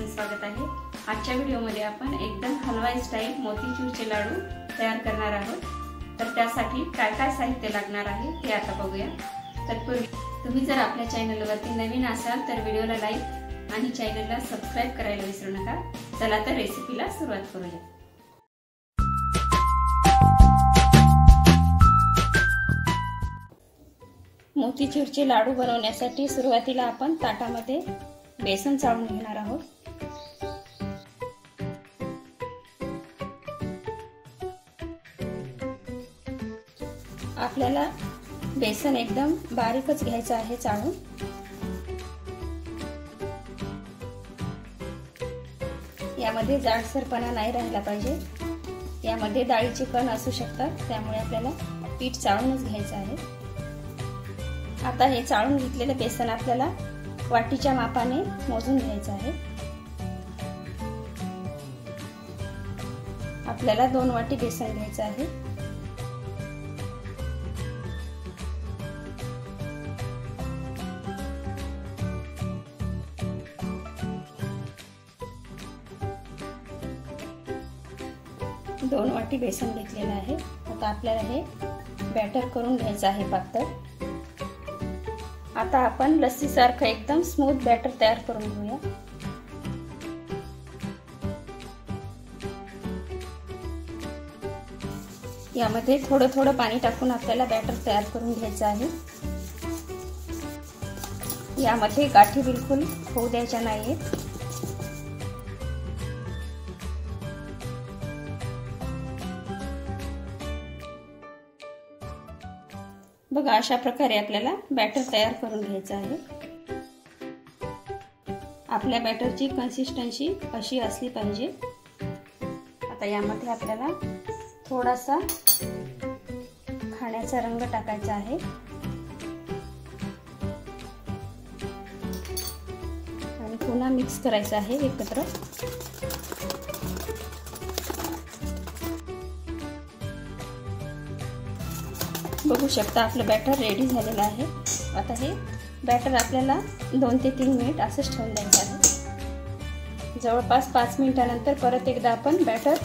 सर्वांचं स्वागत आहे। आजच्या व्हिडिओमध्ये आपण एकदम हलवाई स्टाईल मोतीचूरचे लाडू तयार करणार आहोत। तर त्यासाठी काय काय साहित्य लागणार आहे ते आता बघूया। तत्पूर्वी तुम्ही जर आपल्या चॅनलवरती नवीन असाल तर व्हिडिओला लाईक आणि चॅनलला सबस्क्राइब करायला विसरू नका। चला तर रेसिपीला सुरुवात करूया। मोतीचूरचे लाडू बनवण्यासाठी सुरुवातीला आपण ताटामध्ये बेसन चाळून घेणार आहोत। आपल्याला बेसन एकदम बारीकच घ्यायचं आहे चाळून। यामध्ये जाडसरपणा नाही राहिला पाहिजे। यामध्ये डाळीचे कण असू शकतात, त्यामुळे आपल्याला पीठ चाळूनच घ्यायचं आहे। आता हे चाळून घेतलेलं बेसन आपल्याला वाटीच्या मापाने मोजून घ्यायचं आहे। आपल्याला 2 वाटी बेसन घ्यायचं आहे। दोन वाटी बेसन घेतलेलं आहे। आता आपल्याला हे बॅटर करून घ्यायचं आहे पातळ। आता आपण लस्सी सारखं एकदम स्मूथ बॅटर तयार करून घेऊया। यामध्ये थोडं थोडं पाणी टाकून आपल्याला बॅटर तयार करून घ्यायचं आहे। यामध्ये गाठी बिलकुल होऊ द्यायच्या नाहीत। बघा, अशा प्रकारे आपल्याला बॅटर तयार करून घ्यायचं आहे। आपल्या बॅटरची कन्सिस्टन्सी अशी असली पाहिजे। आता यामध्ये आपल्याला थोडासा खाण्याचा रंग टाकायचा आहे आणि पुन्हा मिक्स करायचं आहे एकत्र। बघू शकता आपलं बॅटर रेडी झालेलं आहे। आता हे बॅटर आपल्याला 2 ते 3 मिनिट असंच ठेवून द्यायचं आहे। जवळपास 5 मिनिटानंतर परत एकदा आपण बॅटर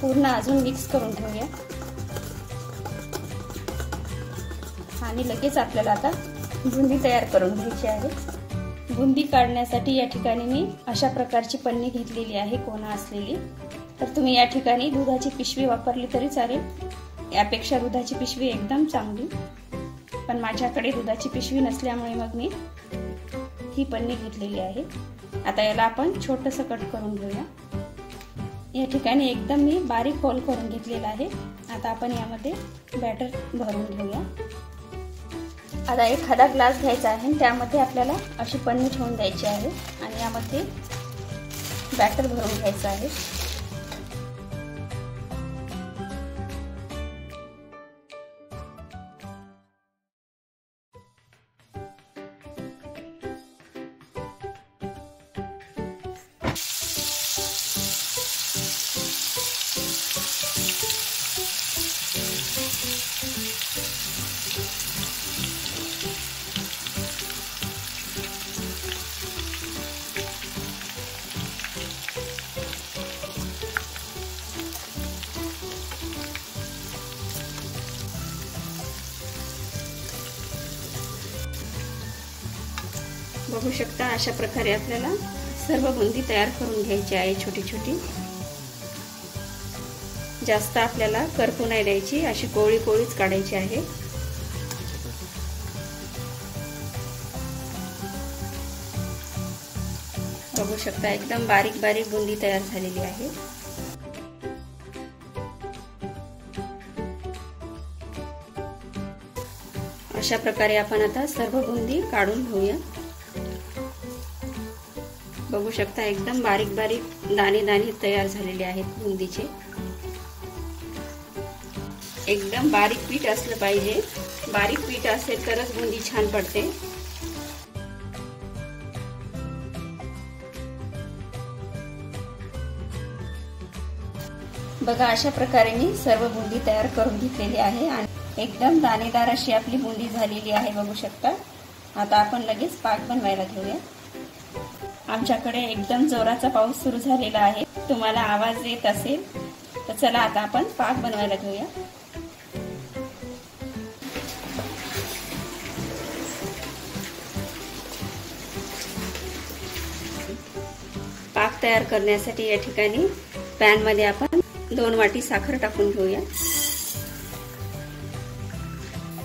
पूर्ण अजून मिक्स करून ठेवूया आणि लगेच आपल्याला आता बुंदी तयार करून घ्यायची आहे। बुंदी काढण्यासाठी या ठिकाणी मी अशा प्रकारची पन्नी घेतलेली आहे, कोना असलेली। तर तुम्ही या ठिकाणी दुधाची पिशवी वापरली तरी चालेल। यापेक्षा दुधाची पिशवी एकदम चांगली, पण माझ्याकडे दुधाची पिशवी नसल्यामुळे मग मी ही पन्नी घेतलेली आहे। आता याला आपण छोटंसं कट करून घेऊया। या ठिकाणी एकदम मी बारीक होल करून घेतलेला आहे। आता आपण यामध्ये बॅटर भरून घेऊया। आता एखादा ग्लास घ्यायचा आहे, त्यामध्ये आपल्याला अशी पन्नी ठेवून द्यायची आहे आणि यामध्ये बॅटर भरून घ्यायचं आहे। बघू शकता, अशा प्रकारे आपल्याला सर्व बुंदी तयार करून घ्यायची आहे छोटी छोटी। जास्त आपल्याला करपू नाही द्यायची, अशी कोळी कोळीच काढायची आहे। बघू शकता एकदम बारीक बारीक बुंदी तयार झालेली आहे। अशा प्रकारे आपण आता सर्व बुंदी काढून घेऊया। बघू शकता एकदम बारीक बारीक दाणे दाणे तयार झालेले आहेत बुंदीचे। एकदम बारीक पीठ असलं पाहिजे। बारीक पीठ असेल तरच बुंदी छान पडते। बघा, अशा प्रकारे मी सर्व बुंदी तयार करून घेतलेली आहे आणि एकदम दाणेदार अशी आपली बुंदी झालेली आहे। बघू शकता। आता आपण लगेच पाक बनवायला घेऊया। आमच्याकडे एकदम जोराचा पाऊस सुरू झालेला आहे. तुम्हाला आवाज येत असेल तर चला आता आपण पाक बनवायला घेऊया. पाक तयार करण्यासाठी या ठिकाणी पॅन मध्ये आपण 2 वाटी साखर टाकून घेऊया.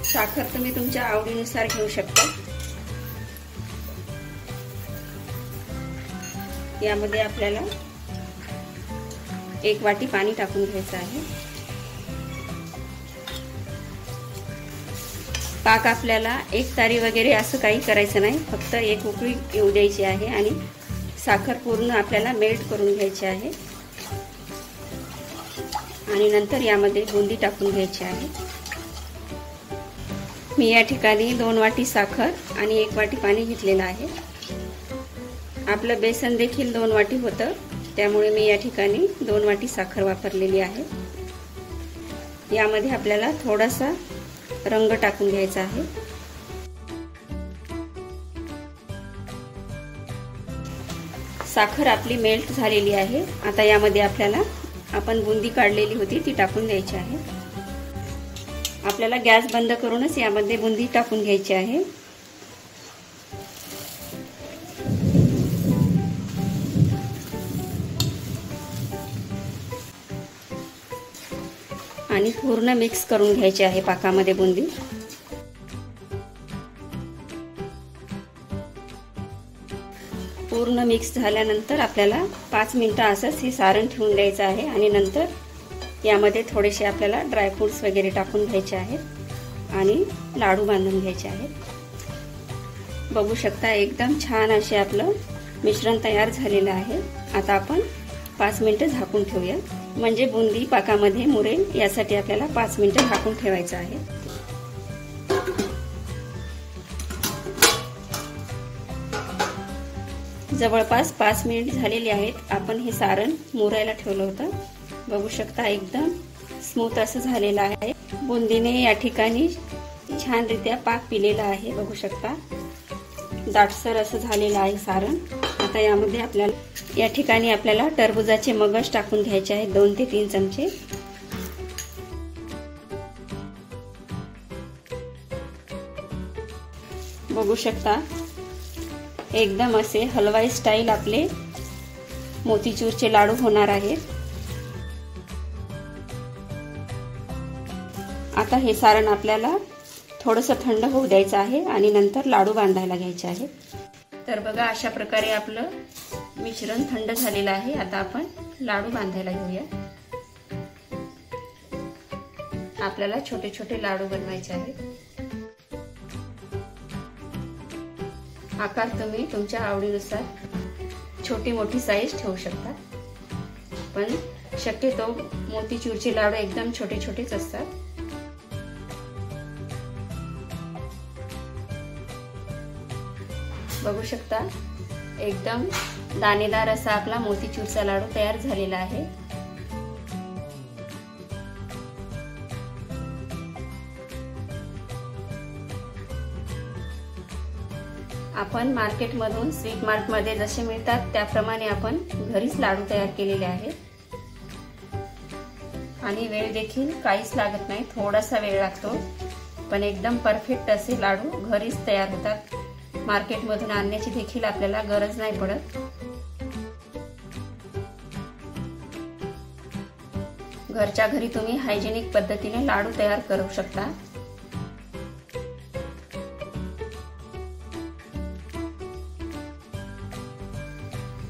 साखर तुम्ही तुमच्या आवडीनुसार घेऊ शकता. यामध्ये आपल्याला 1 वाटी पाणी टाकून घ्यायचं आहे. पाक आपल्याला एक तारी वगैरे असं काही करायचं नाही, फक्त एक उकळी येऊ द्यायची आहे आणि साखर पूर्ण आपल्याला मेल्ट करून घ्यायची आहे. आणि नंतर यामध्ये बुंदी टाकून घ्यायची आहे. मी या ठिकाणी 2 वाटी साखर आणि 1 वाटी पाणी घेतलेलं आहे. आपलं बेसन देखील 2 वाटी होतं, त्यामुळे मी या ठिकाणी 2 वाटी साखर वापरलेली आहे. यामध्ये आपल्याला थोडासा रंग टाकून घ्यायचा आहे. साखर आपली मेल्ट झालेली आहे. आता यामध्ये आपल्याला आपण बुंदी काढलेली होती ती टाकून द्यायची आहे. आपल्याला गॅस बंद करूनच यामध्ये बुंदी टाकून घ्यायची आहे. आणि पूर्ण मिक्स करून घ्यायची आहे पाकामध्ये बुंदी. पूर्ण मिक्स झाल्यानंतर आपल्याला 5 मिनिटं असंच हे सारण ठेवून द्यायचं आहे. आणि नंतर यामध्ये थोडेसे आपल्याला ड्रायफ्रूट्स वगैरे टाकून घ्यायचे आहेत आणि लाडू बांधून घ्यायचे आहेत. बघू शकता एकदम छान असे आपलं मिश्रण तयार झालेलं आहे. आता आपण 5 मिनिटं झाकून ठेवूया, म्हणजे बुंदी पाकामध्ये मुरेल यासाठी आपल्याला 5 मिनिटं झाकून ठेवायचं आहे. जवळपास 5 मिनिट झालेले आहेत. आपण हे सारण मुरायला ठेवलं होतं. बघू शकता एकदम स्मूथ असं झालेलं आहे. बुंदीने या ठिकाणी छानरित्या पाक पिलेला आहे. बघू शकता दाटसर असं झालेलं आहे सारण. आता यामध्ये आपल्याला या ठिकाणी आपल्याला टरबुजाचे मगज टाकून घ्यायचे आहेत 2 ते 3 चमचे. बघू शकता एकदम असे हलवाई स्टाईल आपले मोतीचूरचे लाडू होणार आहेत. आता हे सारण आपल्याला थोडंसं थंड होऊ द्यायचं आहे आणि नंतर लाडू बांधायला घ्यायचे आहेत. तर बघा अशा प्रकारे आपलं मिश्रण थंड झालेलं आहे. आता आपण लाडू बांधायला घेऊया. आपल्याला छोटे छोटे लाडू बनवायचे आहेत. आकार तुम्ही तुमच्या आवडीनुसार छोटी मोठी साईज ठेवू शकता, पण शक्यतो मोतीचूरचे लाडू एकदम छोटे छोटेच असतात. बघू शकता एकदम दाणेदार असा आपला मोतीचूरचा लाडू तयार झालेला आहे. आपण मार्केटमधून स्वीट मार्टमध्ये जसे मिळतात त्याप्रमाणे आपण घरीच लाडू तयार केलेले आहेत. आणि वेळ देखील काहीच लागत नाही, थोडासा वेळ लागतो, पण एकदम परफेक्ट असे लाडू घरीच तयार होतात. मार्केटमधून आणण्याची देखील आपल्याला गरज नाही पडत. घरच्या घरी तुम्ही हायजेनिक पद्धतीने लाडू तयार करू शकता.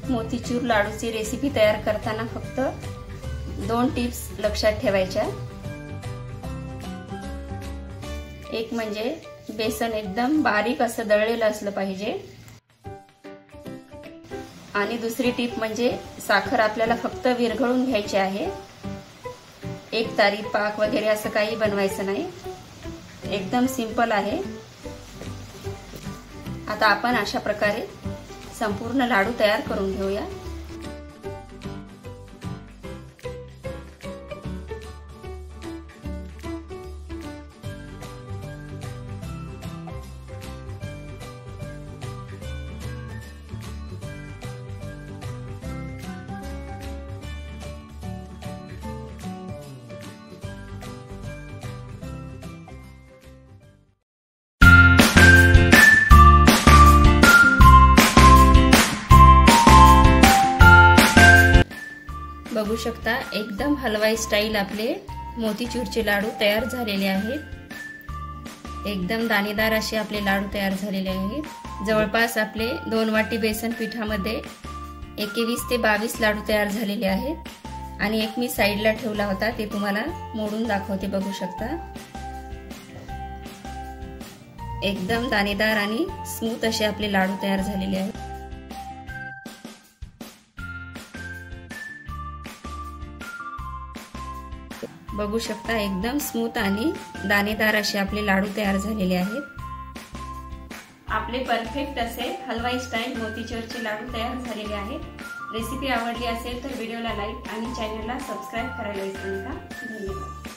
मोतीचूर लाडूची रेसिपी तयार करताना फक्त 2 टिप्स लक्षात ठेवायच्या. एक म्हणजे बेसन एकदम बारीक असं दळलेलं असलं पाहिजे. आणि दुसरी टिप म्हणजे साखर आपल्याला फक्त विरघळून घ्यायची आहे. एक तारी पाक वगैरे असं काही बनवायचं नाही. एकदम सिंपल आहे. आता आपण अशा प्रकारे संपूर्ण लाडू तयार करून घेऊया. बघू शकता एकदम हलवाई स्टाईल आपले मोतीचूरचे लाडू तयार झालेले आहेत। एकदम दाणेदार असे आपले लाडू तयार झालेले आहेत। जवळपास आपले 2 वाटी बेसन पिठामध्ये 21 ते 22 लाडू तयार झालेले आहेत आणि एक मी साईडला ठेवला होता ते तुम्हाला मोडून दाखवते। बघू शकता एकदम दाणेदार आणि स्मूथ असे आपले लाडू तयार झालेले आहेत। बघू शकता एकदम स्मूथ आणि दाणेदार असे आपले लाडू तयार झालेले आहेत। आपले परफेक्ट असे हलवाई स्टाईल मोतीचूरचे लाडू तयार झालेले आहेत। रेसिपी आवडली असेल तर व्हिडिओला लाईक आणि चॅनलला सबस्क्राईब करायला विसरू नका। धन्यवाद।